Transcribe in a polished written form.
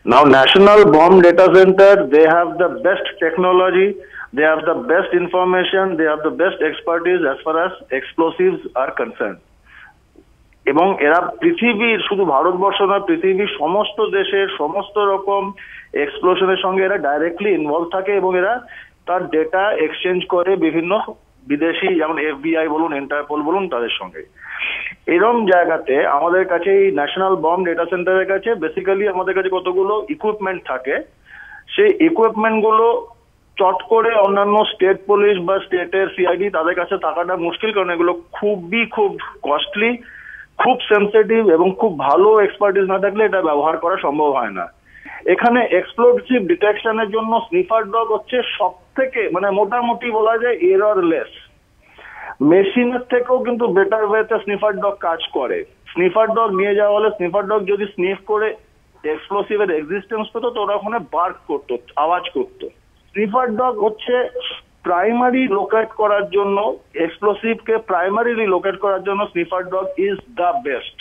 Now, National Bomb Data Center, they have the best technology, they have the best information, they have the best expertise as far as explosives are concerned. এবং এরা পৃথিবীর, শুধু ভারতবর্ষ না, পৃথিবীর সমস্ত দেশের সমস্ত রকম এক্সপ্লোশনের সঙ্গে এরা ডাইরেক্টলি ইনভলভ থাকে এবং এরা তার ডেটা এক্সচেঞ্জ করে বিভিন্ন বিদেশি, যেমন FBI বলুন, ইন্টারপোল বলুন, তাদের সঙ্গে। এরকম জায়গাতে আমাদের কাছে এই ন্যাশনাল বম্ব ডেটা সেন্টারের কাছে বেসিক্যালি আমাদের কাছে কতগুলো ইকুইপমেন্ট থাকে। সেই ইকুইপমেন্ট গুলো চট করে অন্যান্য স্টেট পুলিশ বা স্টেটের CID তাদের কাছে থাকাটা মুশকিল, কারণ এগুলো খুব কস্টলি, খুব সেন্সিটিভ এবং খুব ভালো এক্সপার্টিস না থাকলে এটা ব্যবহার করা সম্ভব হয় না। এখানে এক্সপ্লোসিভ ডিটেকশনের জন্য স্নিফার ডগ হচ্ছে সব থেকে, মানে মোটামুটি বলা যায় এররলেস, মেশিনের থেকেও কিন্তু বেটার ওয়েতে স্নিফার ডগ কাজ করে। স্নিফার ডগ নিয়ে যাওয়া হলে স্নিফার ডগ যদি স্নিফ করে এক্সপ্লোসিভের এক্সিস্টেন্স পেতো তো ওরা ওখানে বার্ক করতো, আওয়াজ করতো। স্নিফার ডগ হচ্ছে প্রাইমারি লোকেট করার জন্য, এক্সপ্লোসিভকে প্রাইমারিলি লোকেট করার জন্য sniffer dog is the best.